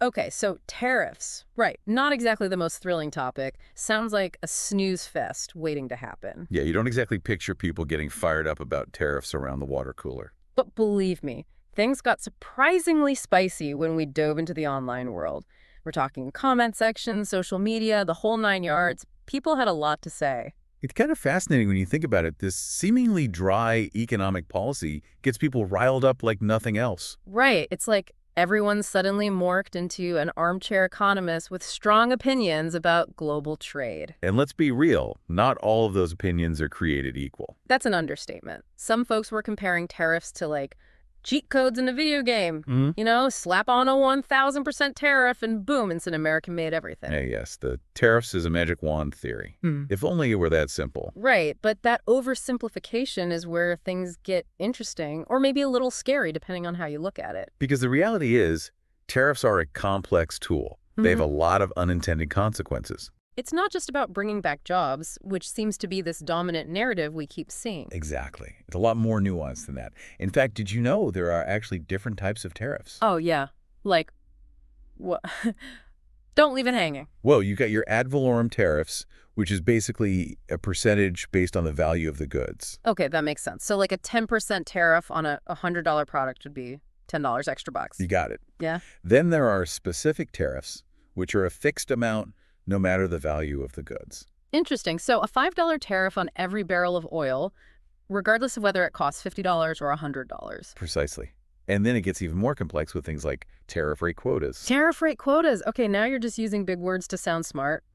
Okay, so tariffs. Right. Not exactly the most thrilling topic. Sounds like a snooze fest waiting to happen. Yeah, you don't exactly picture people getting fired up about tariffs around the water cooler. But believe me, things got surprisingly spicy when we dove into the online world. We're talking comment sections, social media, the whole nine yards. People had a lot to say. It's kind of fascinating when you think about it. This seemingly dry economic policy gets people riled up like nothing else. Right. It's like everyone suddenly morphed into an armchair economist with strong opinions about global trade. And let's be real, not all of those opinions are created equal. That's an understatement. Some folks were comparing tariffs to like cheat codes in a video game. Hmm. You know, slap on a 1,000% tariff and boom, it's an American-made everything. Yes, the tariffs is a magic wand theory. If only it were that simple. Right, but that oversimplification is where things get interesting or maybe a little scary depending on how you look at it. Because the reality is, tariffs are a complex tool. They have a lot of unintended consequences. It's not just about bringing back jobs, which seems to be this dominant narrative we keep seeing. Exactly. It's a lot more nuanced than that. In fact, did you know there are actually different types of tariffs? Oh, yeah. Like, what? Don't leave it hanging. Well, you got your ad valorem tariffs, which is basically a percentage based on the value of the goods. Okay, that makes sense. So like a 10% tariff on a $100 product would be $10 extra bucks. You got it. Yeah? Then there are specific tariffs, which are a fixed amount no matter the value of the goods. Interesting. So a $5 tariff on every barrel of oil, regardless of whether it costs $50 or $100. Precisely. And then it gets even more complex with things like tariff rate quotas. Tariff rate quotas. Okay, now you're just using big words to sound smart.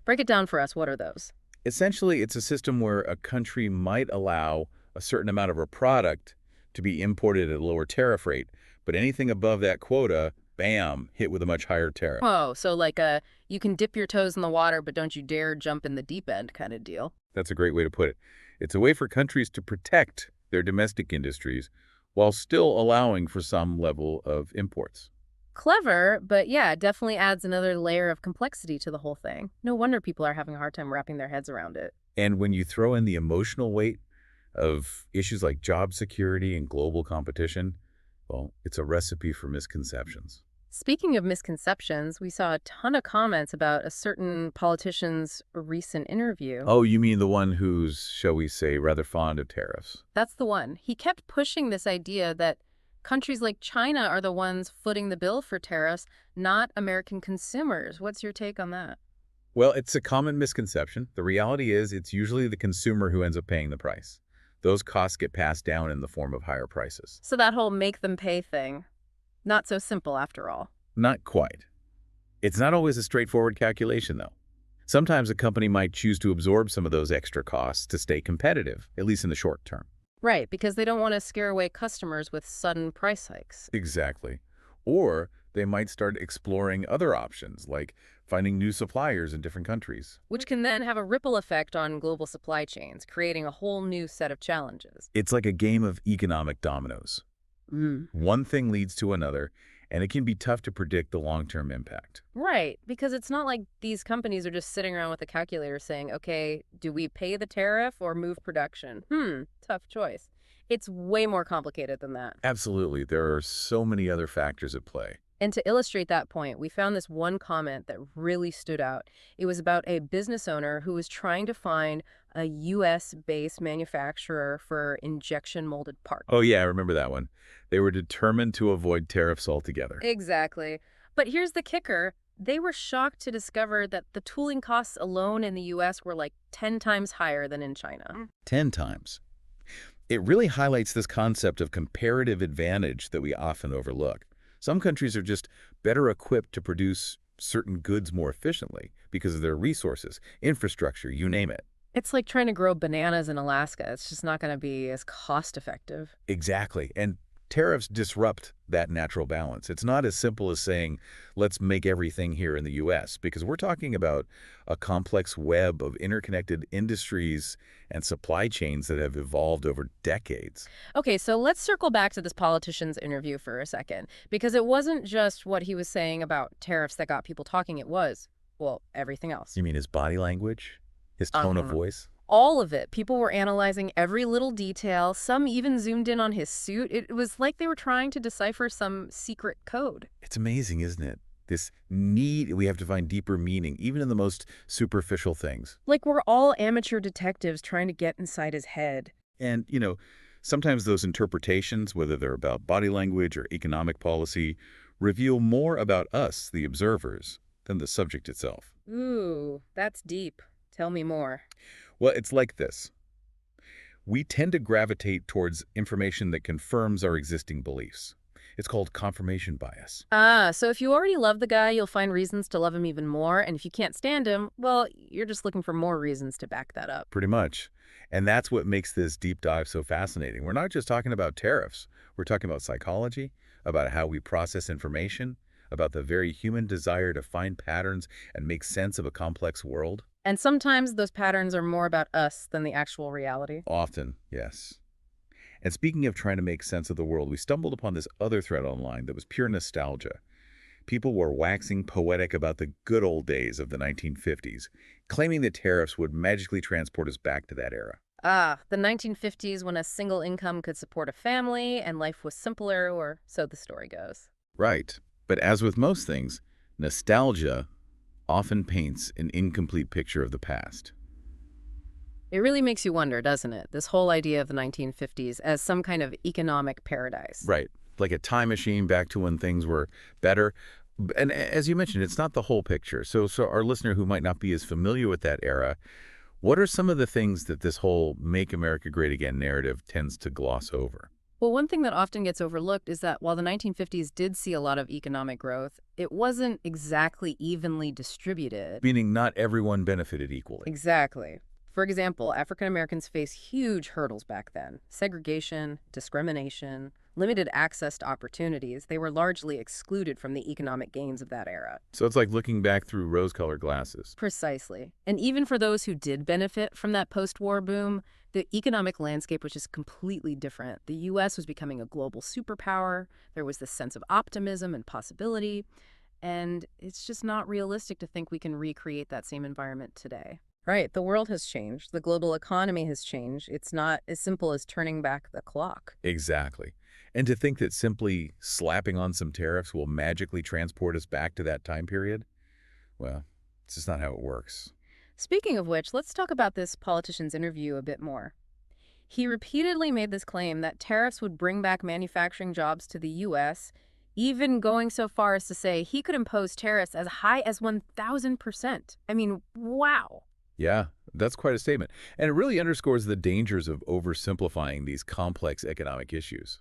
Break it down for us. What are those? Essentially, it's a system where a country might allow a certain amount of a product to be imported at a lower tariff rate, but anything above that quota, bam, hit with a much higher tariff. Oh, so like a you can dip your toes in the water, but don't you dare jump in the deep end kind of deal. That's a great way to put it. It's a way for countries to protect their domestic industries while still allowing for some level of imports. Clever, but yeah, it definitely adds another layer of complexity to the whole thing. No wonder people are having a hard time wrapping their heads around it. And when you throw in the emotional weight of issues like job security and global competition, well, it's a recipe for misconceptions. Speaking of misconceptions, we saw a ton of comments about a certain politician's recent interview. Oh, you mean the one who's, shall we say, rather fond of tariffs? That's the one. He kept pushing this idea that countries like China are the ones footing the bill for tariffs, not American consumers. What's your take on that? Well, it's a common misconception. The reality is it's usually the consumer who ends up paying the price. Those costs get passed down in the form of higher prices. So that whole make them pay thing, not so simple after all. Not quite. It's not always a straightforward calculation, though. Sometimes a company might choose to absorb some of those extra costs to stay competitive, at least in the short term. Right, because they don't want to scare away customers with sudden price hikes. Exactly. Or they might start exploring other options, like finding new suppliers in different countries. Which can then have a ripple effect on global supply chains, creating a whole new set of challenges. It's like a game of economic dominoes. One thing leads to another, and it can be tough to predict the long-term impact. Right, because it's not like these companies are just sitting around with a calculator saying, okay, do we pay the tariff or move production? Tough choice. It's way more complicated than that. Absolutely. There are so many other factors at play. And to illustrate that point, we found this one comment that really stood out. It was about a business owner who was trying to find a U.S.-based manufacturer for injection molded parts. Oh, yeah, I remember that one. They were determined to avoid tariffs altogether. Exactly. But here's the kicker. They were shocked to discover that the tooling costs alone in the U.S. were like 10 times higher than in China. 10 times. It really highlights this concept of comparative advantage that we often overlook. Some countries are just better equipped to produce certain goods more efficiently because of their resources, infrastructure, you name it. It's like trying to grow bananas in Alaska. It's just not going to be as cost effective. Exactly. And tariffs disrupt that natural balance. It's not as simple as saying, let's make everything here in the U.S., because we're talking about a complex web of interconnected industries and supply chains that have evolved over decades. Okay, so let's circle back to this politician's interview for a second, because it wasn't just what he was saying about tariffs that got people talking. It was, well, everything else. You mean his body language? His tone of voice? All of it. People were analyzing every little detail. Some even zoomed in on his suit. It was like they were trying to decipher some secret code. It's amazing, isn't it? This need, we have to find deeper meaning, even in the most superficial things. Like we're all amateur detectives trying to get inside his head. And, sometimes those interpretations, whether they're about body language or economic policy, reveal more about us, the observers, than the subject itself. Ooh, that's deep. Tell me more. Well, it's like this. We tend to gravitate towards information that confirms our existing beliefs. It's called confirmation bias. Ah, so if you already love the guy, you'll find reasons to love him even more, and if you can't stand him, well, you're just looking for more reasons to back that up. Pretty much. And that's what makes this deep dive so fascinating. We're not just talking about tariffs. We're talking about psychology, about how we process information, about the very human desire to find patterns and make sense of a complex world. And sometimes those patterns are more about us than the actual reality. Often, yes. And speaking of trying to make sense of the world, we stumbled upon this other thread online that was pure nostalgia. People were waxing poetic about the good old days of the 1950s, claiming that tariffs would magically transport us back to that era. Ah, the 1950s when a single income could support a family and life was simpler, or so the story goes. Right. But as with most things, nostalgia often paints an incomplete picture of the past. It really makes you wonder, doesn't it? This whole idea of the 1950s as some kind of economic paradise. Right. Like a time machine back to when things were better. And as you mentioned, it's not the whole picture. So our listener who might not be as familiar with that era, what are some of the things that this whole Make America Great Again narrative tends to gloss over? Well, one thing that often gets overlooked is that while the 1950s did see a lot of economic growth, it wasn't exactly evenly distributed. Meaning not everyone benefited equally. Exactly. For example, African Americans faced huge hurdles back then. Segregation, discrimination, limited access to opportunities. They were largely excluded from the economic gains of that era. So it's like looking back through rose-colored glasses. Precisely. And even for those who did benefit from that post-war boom, the economic landscape was just completely different. The U.S. was becoming a global superpower. There was this sense of optimism and possibility. And it's just not realistic to think we can recreate that same environment today. Right. The world has changed. The global economy has changed. It's not as simple as turning back the clock. Exactly. And to think that simply slapping on some tariffs will magically transport us back to that time period, well, it's just not how it works. Speaking of which, let's talk about this politician's interview a bit more. He repeatedly made this claim that tariffs would bring back manufacturing jobs to the U.S., even going so far as to say he could impose tariffs as high as 1,000%. I mean, wow. Yeah, that's quite a statement. And it really underscores the dangers of oversimplifying these complex economic issues.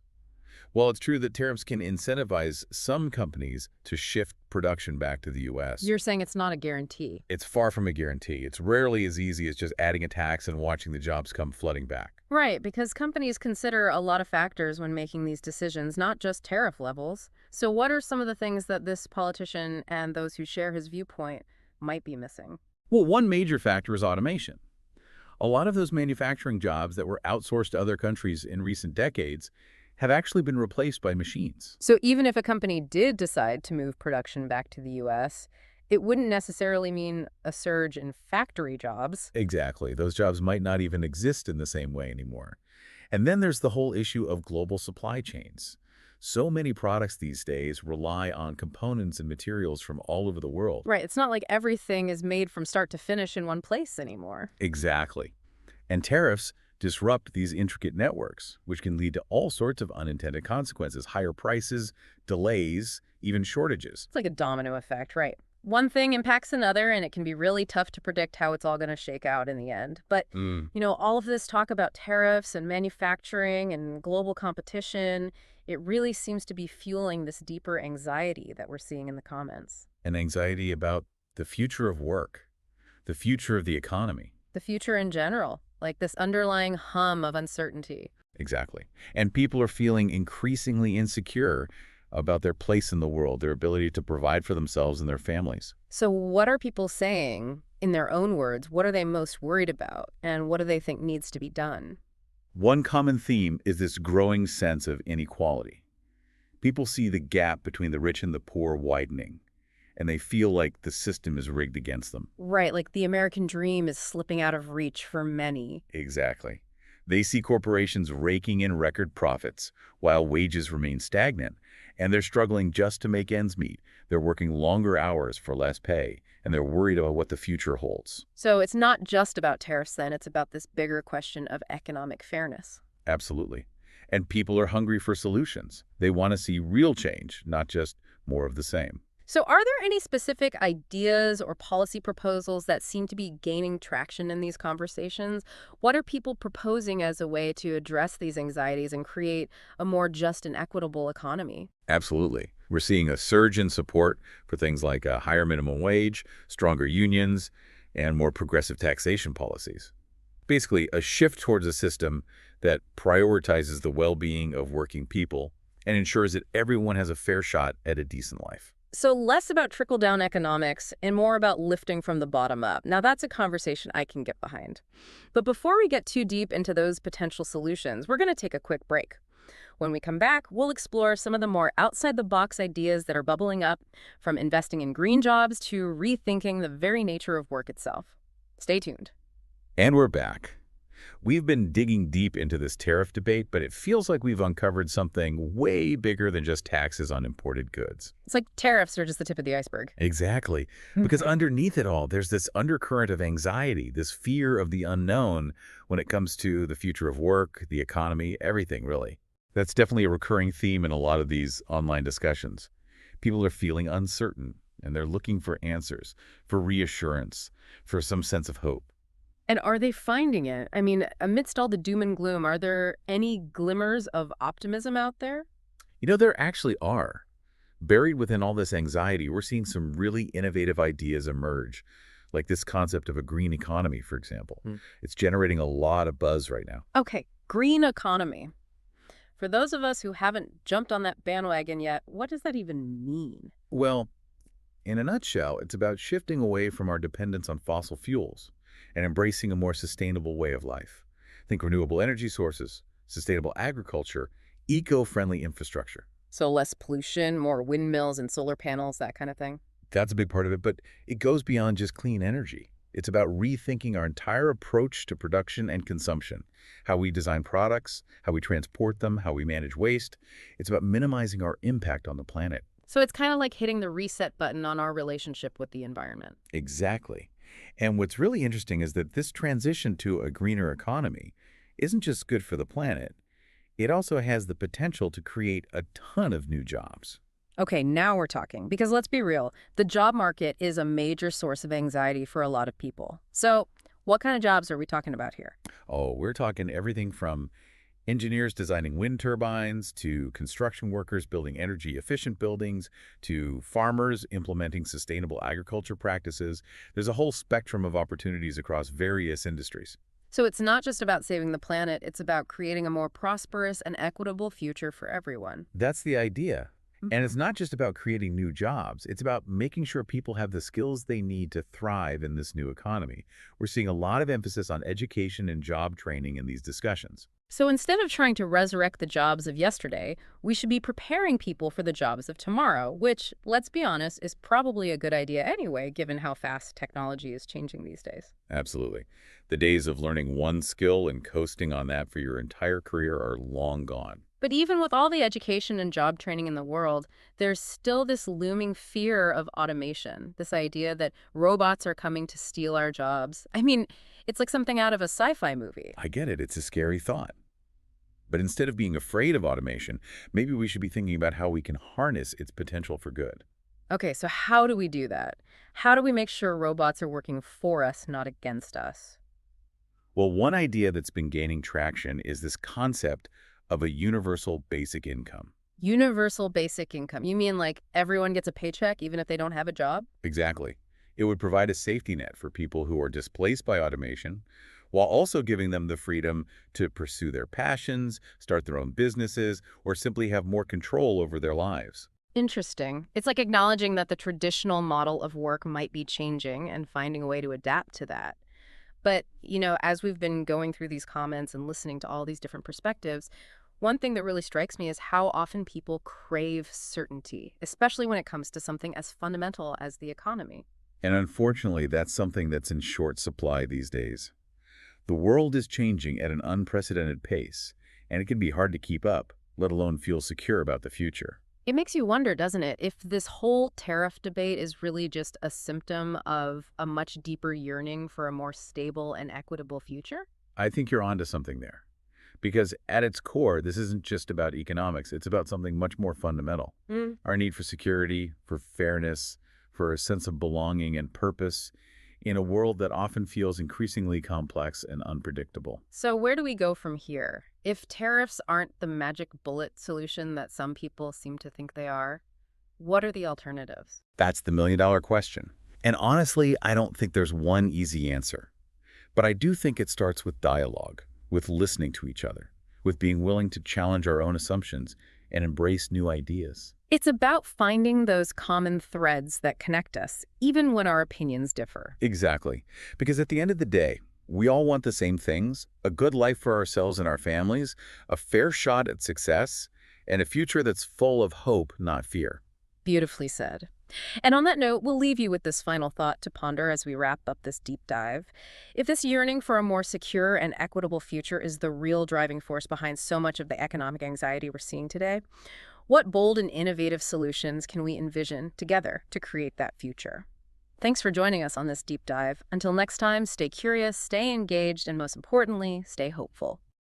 While it's true that tariffs can incentivize some companies to shift production back to the U.S., You're saying it's not a guarantee. it's far from a guarantee. It's rarely as easy as just adding a tax and watching the jobs come flooding back. Right, because companies consider a lot of factors when making these decisions, not just tariff levels. So what are some of the things that this politician and those who share his viewpoint might be missing? Well, one major factor is automation. A lot of those manufacturing jobs that were outsourced to other countries in recent decades have actually been replaced by machines. So even if a company did decide to move production back to the U.S., it wouldn't necessarily mean a surge in factory jobs. Exactly. Those jobs might not even exist in the same way anymore. And then there's the whole issue of global supply chains. So many products these days rely on components and materials from all over the world. Right, it's not like everything is made from start to finish in one place anymore. Exactly. And tariffs disrupt these intricate networks, which can lead to all sorts of unintended consequences: higher prices, delays, even shortages. It's like a domino effect, right? One thing impacts another, and it can be really tough to predict how it's all going to shake out in the end. But, all of this talk about tariffs and manufacturing and global competition, it really seems to be fueling this deeper anxiety that we're seeing in the comments. An anxiety about the future of work, the future of the economy. The future in general, like this underlying hum of uncertainty. Exactly. And people are feeling increasingly insecure about their place in the world, their ability to provide for themselves and their families. So what are people saying, in their own words? What are they most worried about? And what do they think needs to be done? One common theme is this growing sense of inequality. People see the gap between the rich and the poor widening, and they feel like the system is rigged against them. Right, like the American dream is slipping out of reach for many. Exactly. They see corporations raking in record profits while wages remain stagnant, and they're struggling just to make ends meet. They're working longer hours for less pay, and they're worried about what the future holds. So it's not just about tariffs then, it's about this bigger question of economic fairness. Absolutely. And people are hungry for solutions. They want to see real change, not just more of the same. So are there any specific ideas or policy proposals that seem to be gaining traction in these conversations? What are people proposing as a way to address these anxieties and create a more just and equitable economy? Absolutely. We're seeing a surge in support for things like a higher minimum wage, stronger unions, and more progressive taxation policies. Basically, a shift towards a system that prioritizes the well-being of working people and ensures that everyone has a fair shot at a decent life. So less about trickle-down economics and more about lifting from the bottom up. Now that's a conversation I can get behind. But before we get too deep into those potential solutions, we're going to take a quick break. When we come back, we'll explore some of the more outside-the-box ideas that are bubbling up, from investing in green jobs to rethinking the very nature of work itself. Stay tuned. And we're back. We've been digging deep into this tariff debate, but it feels like we've uncovered something way bigger than just taxes on imported goods. It's like tariffs are just the tip of the iceberg. Exactly. Because underneath it all, there's this undercurrent of anxiety, this fear of the unknown when it comes to the future of work, the economy, everything, really. That's definitely a recurring theme in a lot of these online discussions. People are feeling uncertain, and they're looking for answers, for reassurance, for some sense of hope. And are they finding it? I mean, amidst all the doom and gloom, are there any glimmers of optimism out there? There actually are. Buried within all this anxiety, we're seeing some really innovative ideas emerge, like this concept of a green economy, for example. It's generating a lot of buzz right now. Okay, green economy. For those of us who haven't jumped on that bandwagon yet, what does that even mean? Well, in a nutshell, it's about shifting away from our dependence on fossil fuels and embracing a more sustainable way of life. Think renewable energy sources, sustainable agriculture, eco-friendly infrastructure. So less pollution, more windmills and solar panels, that kind of thing? That's a big part of it, but it goes beyond just clean energy. It's about rethinking our entire approach to production and consumption, how we design products, how we transport them, how we manage waste. It's about minimizing our impact on the planet. So it's kind of like hitting the reset button on our relationship with the environment. Exactly. And what's really interesting is that this transition to a greener economy isn't just good for the planet. It also has the potential to create a ton of new jobs. Okay, now we're talking. Because let's be real, the job market is a major source of anxiety for a lot of people. So what kind of jobs are we talking about here? Oh, we're talking everything from engineers designing wind turbines, to construction workers building energy-efficient buildings, to farmers implementing sustainable agriculture practices. There's a whole spectrum of opportunities across various industries. So it's not just about saving the planet, it's about creating a more prosperous and equitable future for everyone. That's the idea. And it's not just about creating new jobs. It's about making sure people have the skills they need to thrive in this new economy. We're seeing a lot of emphasis on education and job training in these discussions. So instead of trying to resurrect the jobs of yesterday, we should be preparing people for the jobs of tomorrow, which, let's be honest, is probably a good idea anyway, given how fast technology is changing these days. Absolutely. The days of learning one skill and coasting on that for your entire career are long gone. But even with all the education and job training in the world, there's still this looming fear of automation, this idea that robots are coming to steal our jobs. I mean, it's like something out of a sci-fi movie. I get it. It's a scary thought. But instead of being afraid of automation, maybe we should be thinking about how we can harness its potential for good. Okay, so how do we do that? How do we make sure robots are working for us, not against us? Well, one idea that's been gaining traction is this concept of a universal basic income. Universal basic income. You mean like everyone gets a paycheck even if they don't have a job? Exactly. It would provide a safety net for people who are displaced by automation, while also giving them the freedom to pursue their passions, start their own businesses, or simply have more control over their lives. Interesting. It's like acknowledging that the traditional model of work might be changing and finding a way to adapt to that. But, as we've been going through these comments and listening to all these different perspectives, one thing that really strikes me is how often people crave certainty, especially when it comes to something as fundamental as the economy. And unfortunately, that's something that's in short supply these days. The world is changing at an unprecedented pace, and it can be hard to keep up, let alone feel secure about the future. It makes you wonder, doesn't it, if this whole tariff debate is really just a symptom of a much deeper yearning for a more stable and equitable future? I think you're onto something there. Because at its core, this isn't just about economics, it's about something much more fundamental. Mm. Our need for security, for fairness, for a sense of belonging and purpose in a world that often feels increasingly complex and unpredictable. So where do we go from here? If tariffs aren't the magic bullet solution that some people seem to think they are, what are the alternatives? That's the million-dollar question. And honestly, I don't think there's one easy answer. But I do think it starts with dialogue, with listening to each other, with being willing to challenge our own assumptions and embrace new ideas. It's about finding those common threads that connect us, even when our opinions differ. Exactly. Because at the end of the day, we all want the same things: a good life for ourselves and our families, a fair shot at success, and a future that's full of hope, not fear. Beautifully said. And on that note, we'll leave you with this final thought to ponder as we wrap up this deep dive. If this yearning for a more secure and equitable future is the real driving force behind so much of the economic anxiety we're seeing today, what bold and innovative solutions can we envision together to create that future? Thanks for joining us on this deep dive. Until next time, stay curious, stay engaged, and most importantly, stay hopeful.